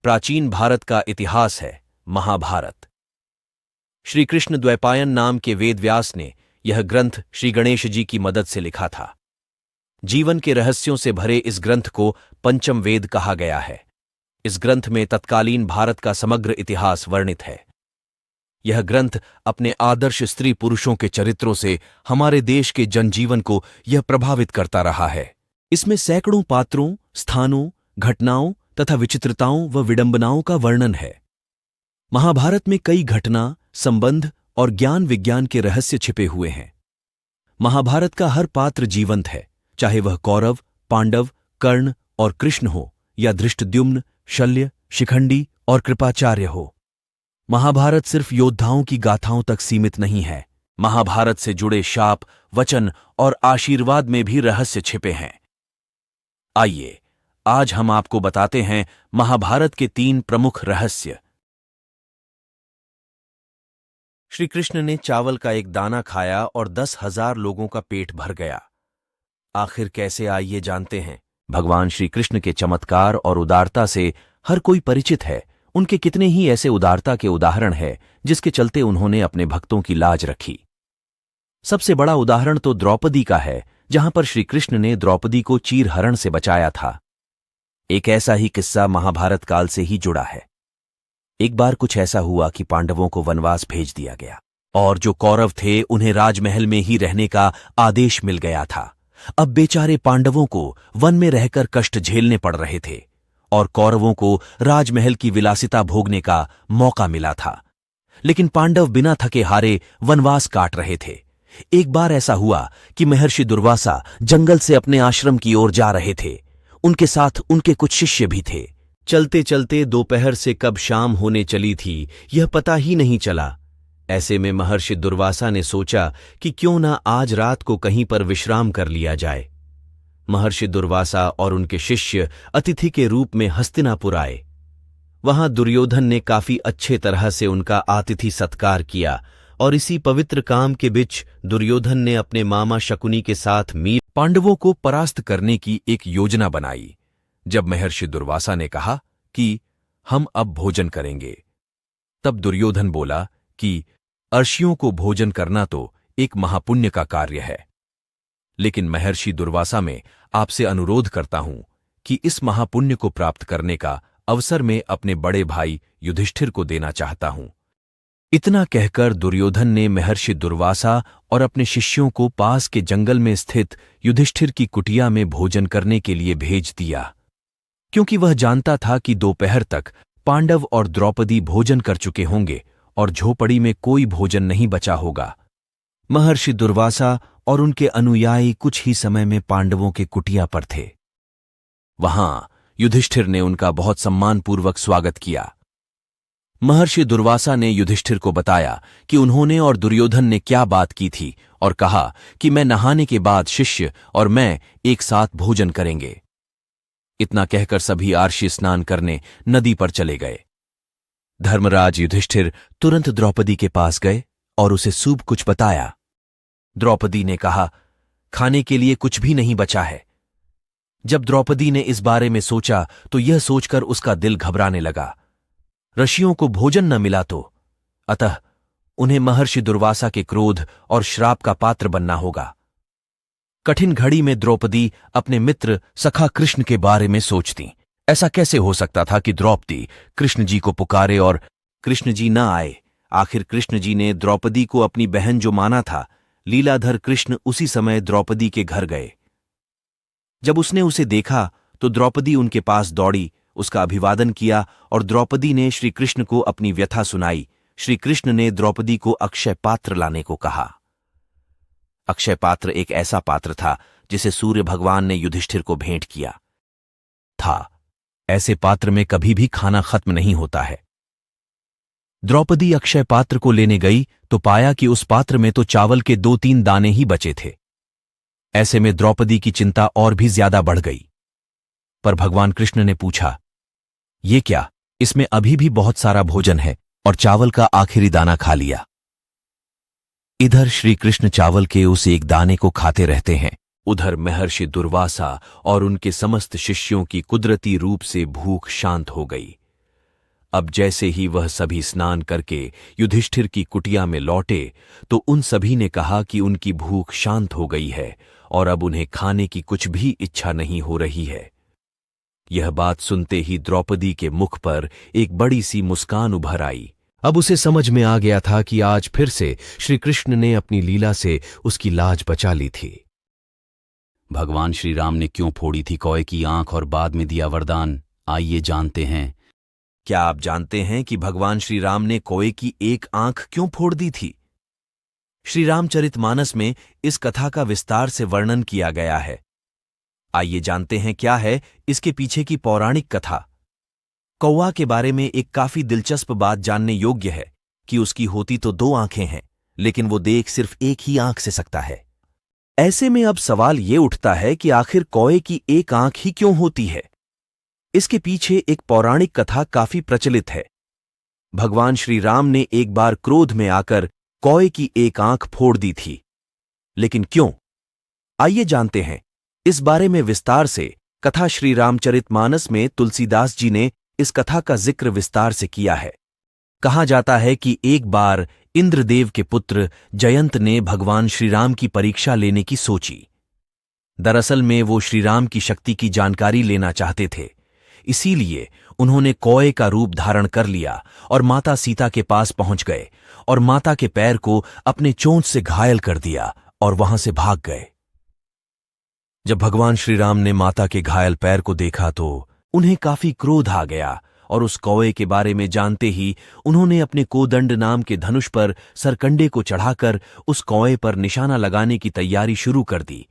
प्राचीन भारत का इतिहास है महाभारत। श्री कृष्ण द्वैपायन नाम के वेदव्यास ने यह ग्रंथ श्री गणेश जी की मदद से लिखा था। जीवन के रहस्यों से भरे इस ग्रंथ को पंचम वेद कहा गया है। इस ग्रंथ में तत्कालीन भारत का समग्र इतिहास वर्णित है। यह ग्रंथ अपने आदर्श स्त्री पुरुषों के चरित्रों से हमारे देश के जनजीवन को यह प्रभावित करता रहा है। इसमें सैकड़ों पात्रों, स्थानों, घटनाओं तथा विचित्रताओं व विडंबनाओं का वर्णन है। महाभारत में कई घटना, संबंध और ज्ञान विज्ञान के रहस्य छिपे हुए हैं। महाभारत का हर पात्र जीवंत है, चाहे वह कौरव, पांडव, कर्ण और कृष्ण हो या धृष्टद्युम्न, शल्य, शिखंडी और कृपाचार्य हो। महाभारत सिर्फ योद्धाओं की गाथाओं तक सीमित नहीं है। महाभारत से जुड़े शाप, वचन और आशीर्वाद में भी रहस्य छिपे हैं। आइए आज हम आपको बताते हैं महाभारत के 3 प्रमुख रहस्य। श्री कृष्ण ने चावल का एक दाना खाया और 10,000 लोगों का पेट भर गया। आखिर कैसे, आइए जानते हैं। भगवान श्री कृष्ण के चमत्कार और उदारता से हर कोई परिचित है। उनके कितने ही ऐसे उदारता के उदाहरण हैं जिसके चलते उन्होंने अपने भक्तों की लाज रखी। सबसे बड़ा उदाहरण तो द्रौपदी का है, जहां पर श्री कृष्ण ने द्रौपदी को चीरहरण से बचाया था। एक ऐसा ही किस्सा महाभारत काल से ही जुड़ा है। एक बार कुछ ऐसा हुआ कि पांडवों को वनवास भेज दिया गया और जो कौरव थे उन्हें राजमहल में ही रहने का आदेश मिल गया था। अब बेचारे पांडवों को वन में रहकर कष्ट झेलने पड़ रहे थे और कौरवों को राजमहल की विलासिता भोगने का मौका मिला था। लेकिन पांडव बिना थके हारे वनवास काट रहे थे। एक बार ऐसा हुआ कि महर्षि दुर्वासा जंगल से अपने आश्रम की ओर जा रहे थे। उनके साथ उनके कुछ शिष्य भी थे। चलते चलते दोपहर से कब शाम होने चली थी यह पता ही नहीं चला। ऐसे में महर्षि दुर्वासा ने सोचा कि क्यों ना आज रात को कहीं पर विश्राम कर लिया जाए। महर्षि दुर्वासा और उनके शिष्य अतिथि के रूप में हस्तिनापुर आए। वहां दुर्योधन ने काफी अच्छे तरह से उनका आतिथि सत्कार किया और इसी पवित्र काम के बीच दुर्योधन ने अपने मामा शकुनी के साथ मिल पांडवों को परास्त करने की एक योजना बनाई। जब महर्षि दुर्वासा ने कहा कि हम अब भोजन करेंगे, तब दुर्योधन बोला कि अर्षियों को भोजन करना तो एक महापुण्य का कार्य है, लेकिन महर्षि दुर्वासा मैं आपसे अनुरोध करता हूं कि इस महापुण्य को प्राप्त करने का अवसर मैं अपने बड़े भाई युधिष्ठिर को देना चाहता हूं। इतना कहकर दुर्योधन ने महर्षि दुर्वासा और अपने शिष्यों को पास के जंगल में स्थित युधिष्ठिर की कुटिया में भोजन करने के लिए भेज दिया, क्योंकि वह जानता था कि दोपहर तक पांडव और द्रौपदी भोजन कर चुके होंगे और झोपड़ी में कोई भोजन नहीं बचा होगा। महर्षि दुर्वासा और उनके अनुयायी कुछ ही समय में पांडवों के कुटिया पर थे। वहां युधिष्ठिर ने उनका बहुत सम्मानपूर्वक स्वागत किया। महर्षि दुर्वासा ने युधिष्ठिर को बताया कि उन्होंने और दुर्योधन ने क्या बात की थी और कहा कि मैं नहाने के बाद शिष्य और मैं एक साथ भोजन करेंगे। इतना कहकर सभी आर्षि स्नान करने नदी पर चले गए। धर्मराज युधिष्ठिर तुरंत द्रौपदी के पास गए और उसे सब कुछ बताया। द्रौपदी ने कहा, खाने के लिए कुछ भी नहीं बचा है। जब द्रौपदी ने इस बारे में सोचा तो यह सोचकर उसका दिल घबराने लगा। ऋषियों को भोजन न मिला तो अतः उन्हें महर्षि दुर्वासा के क्रोध और श्राप का पात्र बनना होगा। कठिन घड़ी में द्रौपदी अपने मित्र सखा कृष्ण के बारे में सोचती। ऐसा कैसे हो सकता था कि द्रौपदी कृष्ण जी को पुकारे और कृष्ण जी न आए। आखिर कृष्ण जी ने द्रौपदी को अपनी बहन जो माना था, लीलाधर कृष्ण उसी समय द्रौपदी के घर गए। जब उसने उसे देखा तो द्रौपदी उनके पास दौड़ी, उसका अभिवादन किया और द्रौपदी ने श्री कृष्ण को अपनी व्यथा सुनाई। श्री कृष्ण ने द्रौपदी को अक्षय पात्र लाने को कहा। अक्षय पात्र एक ऐसा पात्र था जिसे सूर्य भगवान ने युधिष्ठिर को भेंट किया था। ऐसे पात्र में कभी भी खाना खत्म नहीं होता है। द्रौपदी अक्षय पात्र को लेने गई तो पाया कि उस पात्र में तो चावल के 2-3 दाने ही बचे थे। ऐसे में द्रौपदी की चिंता और भी ज्यादा बढ़ गई। पर भगवान कृष्ण ने पूछा, ये क्या? इसमें अभी भी बहुत सारा भोजन है और चावल का आखिरी दाना खा लिया। इधर श्री कृष्ण चावल के उस एक दाने को खाते रहते हैं, उधर महर्षि दुर्वासा और उनके समस्त शिष्यों की कुदरती रूप से भूख शांत हो गई। अब जैसे ही वह सभी स्नान करके युधिष्ठिर की कुटिया में लौटे तो उन सभी ने कहा कि उनकी भूख शांत हो गई है और अब उन्हें खाने की कुछ भी इच्छा नहीं हो रही है। यह बात सुनते ही द्रौपदी के मुख पर एक बड़ी सी मुस्कान उभर आई। अब उसे समझ में आ गया था कि आज फिर से श्री कृष्ण ने अपनी लीला से उसकी लाज बचा ली थी। भगवान श्री राम ने क्यों फोड़ी थी कौए की आंख और बाद में दिया वरदान, आइए जानते हैं। क्या आप जानते हैं कि भगवान श्री राम ने कौए की एक आंख क्यों फोड़ दी थी? श्री रामचरितमानस में इस कथा का विस्तार से वर्णन किया गया है। आइए जानते हैं क्या है इसके पीछे की पौराणिक कथा। कौवा के बारे में एक काफी दिलचस्प बात जानने योग्य है कि उसकी होती तो 2 आंखें हैं, लेकिन वो देख सिर्फ एक ही आंख से सकता है। ऐसे में अब सवाल ये उठता है कि आखिर कौए की एक आंख ही क्यों होती है? इसके पीछे एक पौराणिक कथा काफी प्रचलित है। भगवान श्री राम ने एक बार क्रोध में आकर कौए की एक आंख फोड़ दी थी, लेकिन क्यों? आइए जानते हैं इस बारे में विस्तार से। कथा श्री रामचरितमानस में तुलसीदास जी ने इस कथा का जिक्र विस्तार से किया है। कहा जाता है कि एक बार इंद्रदेव के पुत्र जयंत ने भगवान श्रीराम की परीक्षा लेने की सोची। दरअसल में वो श्रीराम की शक्ति की जानकारी लेना चाहते थे, इसीलिए उन्होंने कौए का रूप धारण कर लिया और माता सीता के पास पहुंच गए और माता के पैर को अपने चोंच से घायल कर दिया और वहां से भाग गए। जब भगवान श्रीराम ने माता के घायल पैर को देखा तो उन्हें काफी क्रोध आ गया और उस कौए के बारे में जानते ही उन्होंने अपने कोदंड नाम के धनुष पर सरकंडे को चढ़ाकर उस कौए पर निशाना लगाने की तैयारी शुरू कर दी,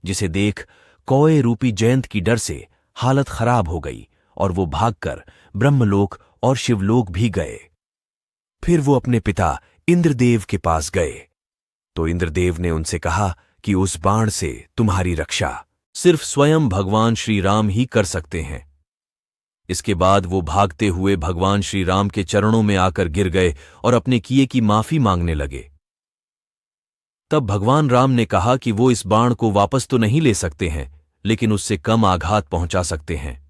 जिसे देख कौए रूपी जयंत की डर से हालत खराब हो गई और वो भागकर ब्रह्मलोक और शिवलोक भी गए। फिर वो अपने पिता इंद्रदेव के पास गए तो इंद्रदेव ने उनसे कहा कि उस बाण से तुम्हारी रक्षा सिर्फ स्वयं भगवान श्री राम ही कर सकते हैं। इसके बाद वो भागते हुए भगवान श्री राम के चरणों में आकर गिर गए और अपने किए की माफी मांगने लगे। तब भगवान राम ने कहा कि वो इस बाण को वापस तो नहीं ले सकते हैं, लेकिन उससे कम आघात पहुंचा सकते हैं।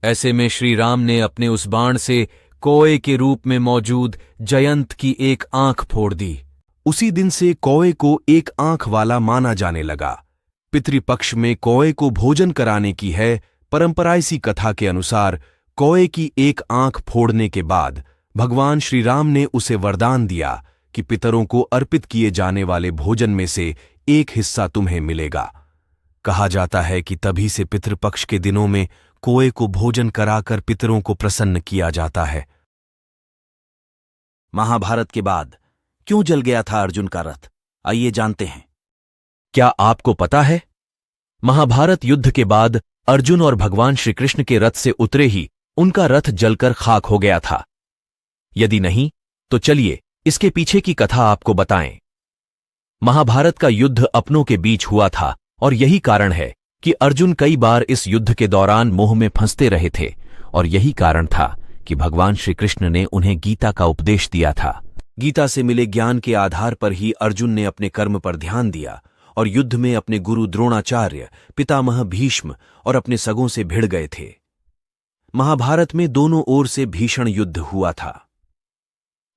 ऐसे में श्री राम ने अपने उस बाण से कौए के रूप में मौजूद जयंत की एक आंख फोड़ दी। उसी दिन से कौए को एक आंख वाला माना जाने लगा। पितृपक्ष में कौए को भोजन कराने की है परंपरा। इसी कथा के अनुसार कौए की एक आंख फोड़ने के बाद भगवान श्री राम ने उसे वरदान दिया कि पितरों को अर्पित किए जाने वाले भोजन में से एक हिस्सा तुम्हें मिलेगा। कहा जाता है कि तभी से पितृपक्ष के दिनों में कौए को भोजन कराकर पितरों को प्रसन्न किया जाता है। महाभारत के बाद क्यों जल गया था अर्जुन का रथ? आइए जानते हैं। क्या आपको पता है? महाभारत युद्ध के बाद अर्जुन और भगवान श्री कृष्ण के रथ से उतरे ही उनका रथ जलकर खाक हो गया था। यदि नहीं तो चलिए इसके पीछे की कथा आपको बताएं। महाभारत का युद्ध अपनों के बीच हुआ था और यही कारण है कि अर्जुन कई बार इस युद्ध के दौरान मोह में फंसते रहे थे, और यही कारण था कि भगवान श्री कृष्ण ने उन्हें गीता का उपदेश दिया था। गीता से मिले ज्ञान के आधार पर ही अर्जुन ने अपने कर्म पर ध्यान दिया और युद्ध में अपने गुरु द्रोणाचार्य, पितामह भीष्म और अपने सगों से भिड़ गए थे। महाभारत में दोनों ओर से भीषण युद्ध हुआ था।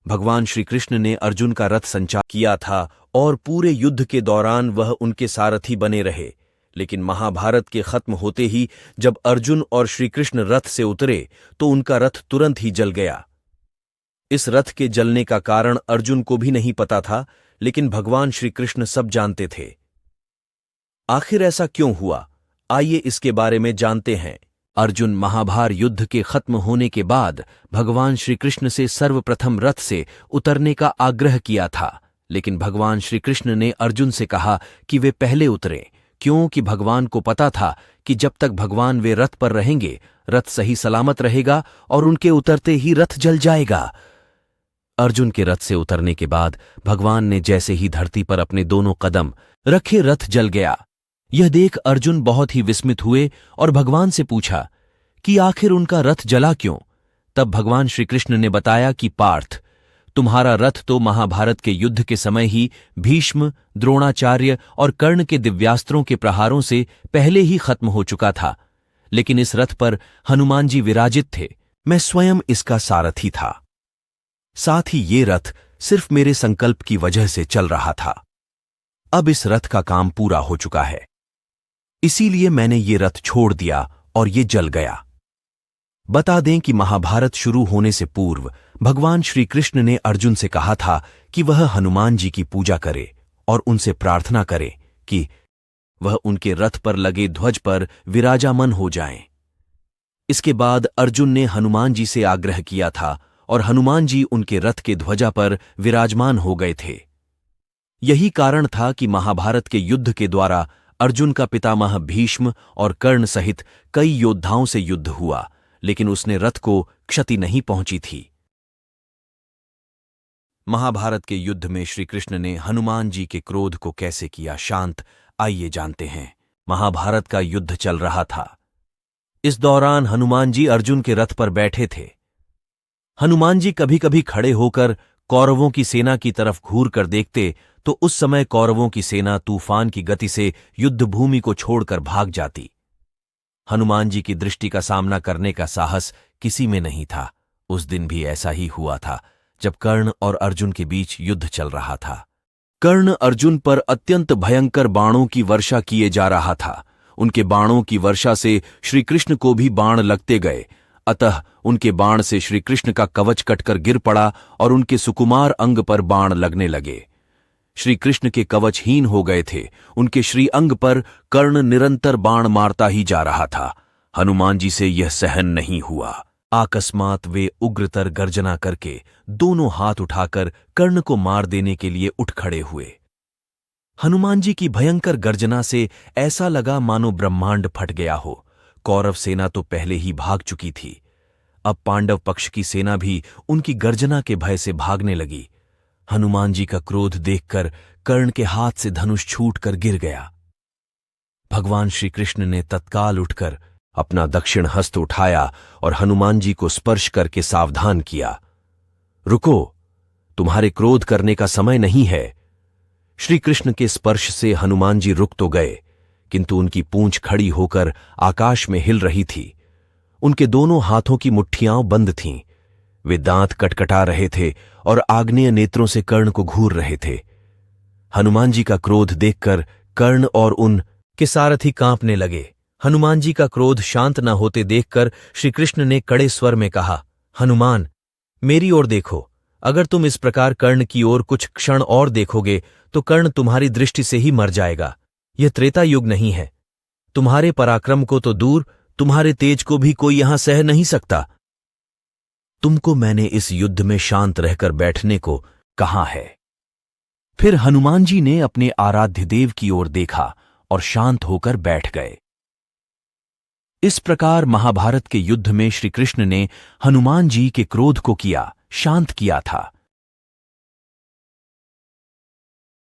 भगवान श्री कृष्ण ने अर्जुन का रथ संचार किया था और पूरे युद्ध के दौरान वह उनके सारथी बने रहे, लेकिन महाभारत के खत्म होते ही जब अर्जुन और श्री कृष्ण रथ से उतरे तो उनका रथ तुरंत ही जल गया। इस रथ के जलने का कारण अर्जुन को भी नहीं पता था, लेकिन भगवान श्री कृष्ण सब जानते थे। आखिर ऐसा क्यों हुआ, आइए इसके बारे में जानते हैं। अर्जुन महाभार युद्ध के खत्म होने के बाद भगवान श्री कृष्ण से सर्वप्रथम रथ से उतरने का आग्रह किया था, लेकिन भगवान श्री कृष्ण ने अर्जुन से कहा कि वे पहले उतरें, क्योंकि भगवान को पता था कि जब तक भगवान वे रथ पर रहेंगे रथ सही सलामत रहेगा और उनके उतरते ही रथ जल जाएगा। अर्जुन के रथ से उतरने के बाद भगवान ने जैसे ही धरती पर अपने दोनों कदम रखे रथ जल गया। यह देख अर्जुन बहुत ही विस्मित हुए और भगवान से पूछा कि आखिर उनका रथ जला क्यों। तब भगवान श्री कृष्ण ने बताया कि पार्थ, तुम्हारा रथ तो महाभारत के युद्ध के समय ही भीष्म, द्रोणाचार्य और कर्ण के दिव्यास्त्रों के प्रहारों से पहले ही खत्म हो चुका था, लेकिन इस रथ पर हनुमान जी विराजित थे मैं स्वयं इसका सारथी था। साथ ही ये रथ सिर्फ मेरे संकल्प की वजह से चल रहा था। अब इस रथ का काम पूरा हो चुका है, इसीलिए मैंने ये रथ छोड़ दिया और ये जल गया। बता दें कि महाभारत शुरू होने से पूर्व भगवान श्री कृष्ण ने अर्जुन से कहा था कि वह हनुमान जी की पूजा करे और उनसे प्रार्थना करे कि वह उनके रथ पर लगे ध्वज पर विराजमान हो जाएं। इसके बाद अर्जुन ने हनुमान जी से आग्रह किया था और हनुमान जी उनके रथ के ध्वजा पर विराजमान हो गए थे। यही कारण था कि महाभारत के युद्ध के द्वारा अर्जुन का पितामह भीष्म और कर्ण सहित कई योद्धाओं से युद्ध हुआ, लेकिन उसने रथ को क्षति नहीं पहुंची थी। महाभारत के युद्ध में श्री कृष्ण ने हनुमान जी के क्रोध को कैसे किया शांत, आइए जानते हैं। महाभारत का युद्ध चल रहा था। इस दौरान हनुमान जी अर्जुन के रथ पर बैठे थे। हनुमान जी कभी कभी खड़े होकर कौरवों की सेना की तरफ घूर कर देखते तो उस समय कौरवों की सेना तूफान की गति से युद्धभूमि को छोड़कर भाग जाती। हनुमान जी की दृष्टि का सामना करने का साहस किसी में नहीं था। उस दिन भी ऐसा ही हुआ था जब कर्ण और अर्जुन के बीच युद्ध चल रहा था। कर्ण अर्जुन पर अत्यंत भयंकर बाणों की वर्षा किए जा रहा था। उनके बाणों की वर्षा से श्रीकृष्ण को भी बाण लगते गए, अतः उनके बाण से श्रीकृष्ण का कवच कटकर गिर पड़ा और उनके सुकुमार अंग पर बाण लगने लगे। श्रीकृष्ण के कवचहीन हो गए थे। उनके श्री अंग पर कर्ण निरंतर बाण मारता ही जा रहा था। हनुमान जी से यह सहन नहीं हुआ। अकस्मात वे उग्रतर गर्जना करके दोनों हाथ उठाकर कर्ण को मार देने के लिए उठ खड़े हुए। हनुमान जी की भयंकर गर्जना से ऐसा लगा मानो ब्रह्मांड फट गया हो। कौरव सेना तो पहले ही भाग चुकी थी, अब पांडव पक्ष की सेना भी उनकी गर्जना के भय से भागने लगी। हनुमान जी का क्रोध देखकर कर्ण के हाथ से धनुष छूटकर गिर गया। भगवान श्री कृष्ण ने तत्काल उठकर अपना दक्षिण हस्त उठाया और हनुमान जी को स्पर्श करके सावधान किया। रुको, तुम्हारे क्रोध करने का समय नहीं है। श्री कृष्ण के स्पर्श से हनुमान जी रुक तो गए, किंतु उनकी पूंछ खड़ी होकर आकाश में हिल रही थी। उनके दोनों हाथों की मुट्ठियां बंद थीं। वे दांत कटकटा रहे थे और आग्नेय नेत्रों से कर्ण को घूर रहे थे। हनुमान जी का क्रोध देखकर कर्ण और उनके सारथी कांपने लगे। हनुमान जी का क्रोध शांत न होते देखकर श्रीकृष्ण ने कड़े स्वर में कहा, हनुमान, मेरी ओर देखो। अगर तुम इस प्रकार कर्ण की ओर कुछ क्षण और देखोगे तो कर्ण तुम्हारी दृष्टि से ही मर जाएगा। यह त्रेता युग नहीं है। तुम्हारे पराक्रम को तो दूर, तुम्हारे तेज को भी कोई यहां सह नहीं सकता। तुमको मैंने इस युद्ध में शांत रहकर बैठने को कहा है। फिर हनुमान जी ने अपने आराध्य देव की ओर देखा और शांत होकर बैठ गए। इस प्रकार महाभारत के युद्ध में श्रीकृष्ण ने हनुमान जी के क्रोध को किया, शांत किया था।